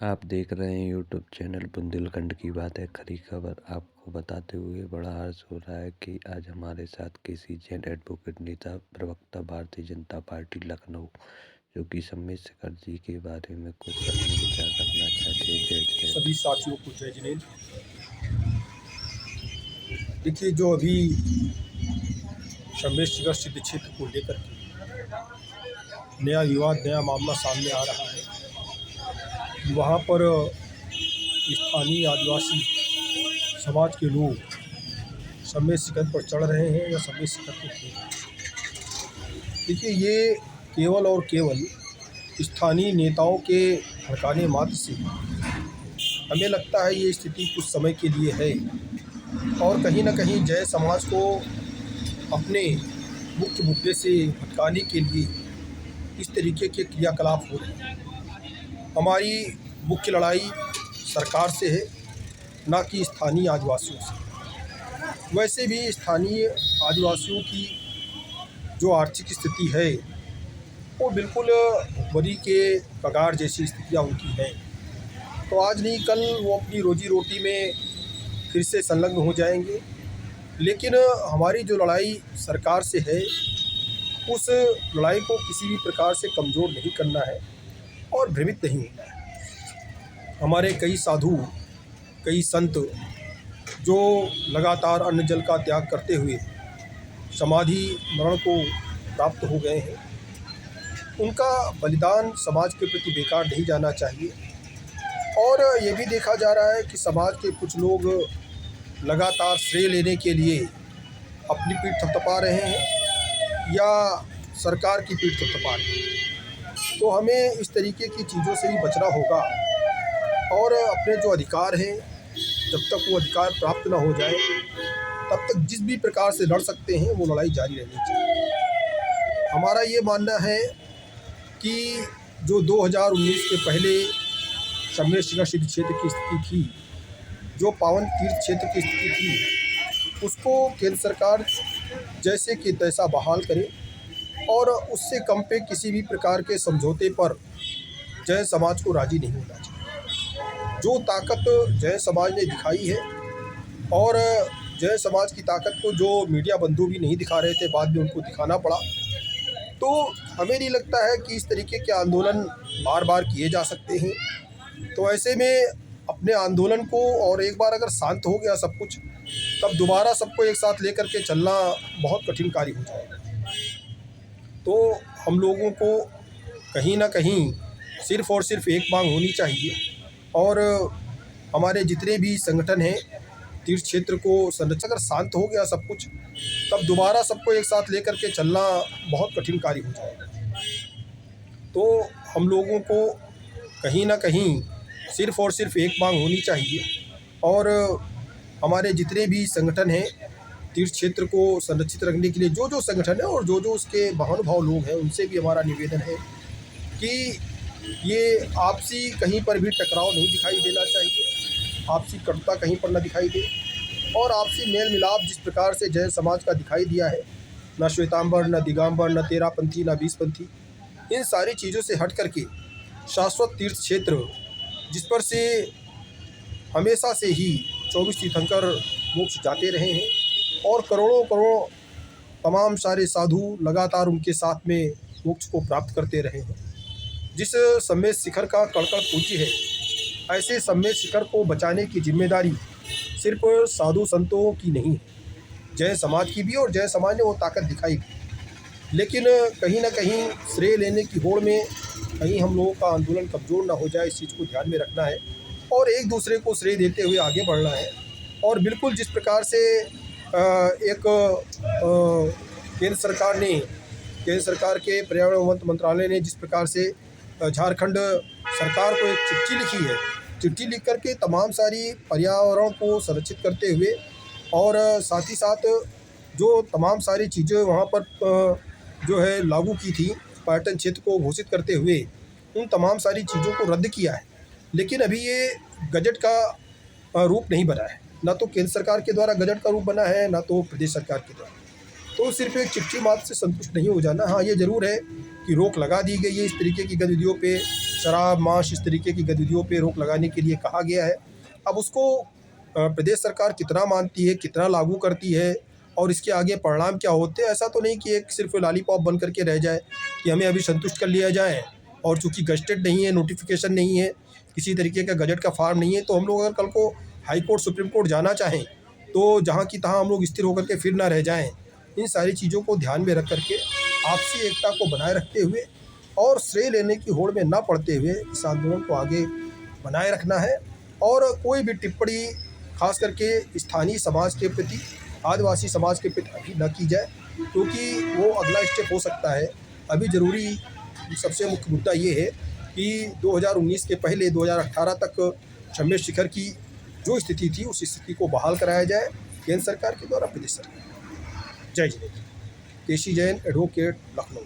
आप देख रहे हैं यूट्यूब चैनल बुंदेलखंड की बातें खरी खबर। आपको बताते हुए बड़ा हर्ष हो रहा है कि आज हमारे साथ केसी जैन एडवोकेट नेता प्रवक्ता भारतीय जनता पार्टी लखनऊ जो कि सम्मेद शेखर जी के बारे में कुछ अपने विचार रखना चाहते हैं। जय जय। सभी साथियों को जय जिनेंद्र। देखिए, जो अभी सम्मेद शेखर सिद्ध क्षेत्र को लेकर के नया विवाद, नया मामला सामने आ रहा है। वहाँ पर स्थानीय आदिवासी समाज के लोग सम्मेद शिखर पर चढ़ रहे हैं या सम्मेद शिखर को घेर रहे हैं। देखिए, ये केवल और केवल स्थानीय नेताओं के भड़काने मात्र से हमें लगता है ये स्थिति कुछ समय के लिए है और कहीं ना कहीं जय समाज को अपने मुख्य मुद्दे से भटकाने के लिए इस तरीके के क्रियाकलाप हो रहे हैं। हमारी मुख्य लड़ाई सरकार से है, ना कि स्थानीय आदिवासियों से। वैसे भी स्थानीय आदिवासियों की जो आर्थिक स्थिति है वो बिल्कुल भुखमरी के कगार जैसी स्थितियाँ उनकी हैं। तो आज नहीं कल वो अपनी रोजी रोटी में फिर से संलग्न हो जाएंगे। लेकिन हमारी जो लड़ाई सरकार से है उस लड़ाई को किसी भी प्रकार से कमज़ोर नहीं करना है और भ्रमित नहीं होना है। हमारे कई साधु, कई संत जो लगातार अन्न जल का त्याग करते हुए समाधि मरण को प्राप्त हो गए हैं, उनका बलिदान समाज के प्रति बेकार नहीं जाना चाहिए। और ये भी देखा जा रहा है कि समाज के कुछ लोग लगातार श्रेय लेने के लिए अपनी पीठ थपथपा रहे हैं या सरकार की पीठ थपथपा रहे हैं। तो हमें इस तरीके की चीज़ों से भी बचना होगा और अपने जो अधिकार हैं, जब तक वो अधिकार प्राप्त ना हो जाए तब तक जिस भी प्रकार से लड़ सकते हैं वो लड़ाई जारी रहनी चाहिए। हमारा ये मानना है कि जो 2019 के पहले सम्मेद शेखर सिद्ध क्षेत्र की स्थिति थी, जो पावन तीर्थ क्षेत्र की स्थिति थी, उसको केंद्र सरकार जैसे कि तैसा बहाल करे और उससे कम पे किसी भी प्रकार के समझौते पर जैन समाज को राज़ी नहीं होना चाहिए। जो ताकत जैन समाज ने दिखाई है और जैन समाज की ताकत को जो मीडिया बंधु भी नहीं दिखा रहे थे, बाद में उनको दिखाना पड़ा। तो हमें नहीं लगता है कि इस तरीके के आंदोलन बार बार किए जा सकते हैं। तो ऐसे में अपने आंदोलन को, और एक बार अगर शांत हो गया सब कुछ, तब दोबारा सबको एक साथ लेकर के चलना बहुत कठिन कार्य हो जाएगा। तो हम लोगों को कहीं ना कहीं सिर्फ़ और सिर्फ एक मांग होनी चाहिए और हमारे जितने भी संगठन हैं तीर्थ क्षेत्र को संरक्षण, अगर शांत हो गया सब कुछ, तब दोबारा सबको एक साथ लेकर के चलना बहुत कठिन कार्य हो जाएगा। तो हम लोगों को कहीं ना कहीं सिर्फ़ और सिर्फ एक मांग होनी चाहिए और हमारे जितने भी संगठन हैं तीर्थ क्षेत्र को संरक्षित रखने के लिए, जो जो संगठन है और जो जो उसके महानुभाव लोग हैं, उनसे भी हमारा निवेदन है कि ये आपसी कहीं पर भी टकराव नहीं दिखाई देना चाहिए, आपसी कटुता कहीं पर ना दिखाई दे और आपसी मेल मिलाप जिस प्रकार से जैन समाज का दिखाई दिया है, न श्वेतांबर, न दिगंबर, न तेरहपंथी, न बीसपंथी, इन सारी चीज़ों से हट करके शाश्वत तीर्थ क्षेत्र जिस पर से हमेशा से ही 24 तीर्थंकर मोक्ष जाते रहे हैं और करोड़ों करोड़ तमाम सारे साधु लगातार उनके साथ में मोक्ष को प्राप्त करते रहे हैं। जिस सम्मेद शिखर का कड़कड़ पूज्य है, ऐसे सम्मेद शिखर को बचाने की जिम्मेदारी सिर्फ साधु संतों की नहीं है, जैन समाज की भी, और जैन समाज ने वो ताकत दिखाई भी। लेकिन कहीं ना कहीं श्रेय लेने की होड़ में कहीं हम लोगों का आंदोलन कमज़ोर ना हो जाए, इस चीज़ को ध्यान में रखना है और एक दूसरे को श्रेय देते हुए आगे बढ़ना है। और बिल्कुल जिस प्रकार से एक केंद्र सरकार ने, केंद्र सरकार के पर्यावरण वन मंत्रालय ने जिस प्रकार से झारखंड सरकार को एक चिट्ठी लिखी है, चिट्ठी लिख करके तमाम सारी पर्यावरण को संरक्षित करते हुए और साथ ही साथ जो तमाम सारी चीज़ें वहाँ पर जो है लागू की थी, पर्यटन क्षेत्र को घोषित करते हुए उन तमाम सारी चीज़ों को रद्द किया है। लेकिन अभी ये गजट का रूप नहीं बना है, ना तो केंद्र सरकार के द्वारा गजट का रूप बना है, ना तो प्रदेश सरकार के द्वारा। तो सिर्फ एक चिट्ठी मात्र से संतुष्ट नहीं हो जाना। हाँ, ये ज़रूर है कि रोक लगा दी गई है इस तरीके की गतिविधियों पे, शराब, मांस, इस तरीके की गतिविधियों पे रोक लगाने के लिए कहा गया है। अब उसको प्रदेश सरकार कितना मानती है, कितना लागू करती है और इसके आगे परिणाम क्या होते हैं, ऐसा तो नहीं कि एक सिर्फ लॉलीपॉप बन करके रह जाए कि हमें अभी संतुष्ट कर लिया जाए। और चूँकि गज़टेड नहीं है, नोटिफिकेशन नहीं है, किसी तरीके का गज़ट का फॉर्म नहीं है, तो हम लोग अगर कल को हाई कोर्ट, सुप्रीम कोर्ट जाना चाहें तो जहाँ की तहाँ हम लोग स्थिर होकर के फिर ना रह जाएँ। इन सारी चीज़ों को ध्यान में रख करके आपसी एकता को बनाए रखते हुए और श्रेय लेने की होड़ में ना पड़ते हुए इस आंदोलन को आगे बनाए रखना है। और कोई भी टिप्पणी खास करके स्थानीय समाज के प्रति, आदिवासी समाज के प्रति अभी न की जाए, क्योंकि वो अगला स्टेप हो सकता है। अभी ज़रूरी सबसे मुख्य मुद्दा ये है कि 2019 के पहले 2018 तक शम्य शिखर की जो स्थिति थी उस स्थिति को बहाल कराया जाए केंद्र सरकार के द्वारा, प्रदेश सरकार। जय जिनेन्द्र। केसी जैन, एडवोकेट, लखनऊ।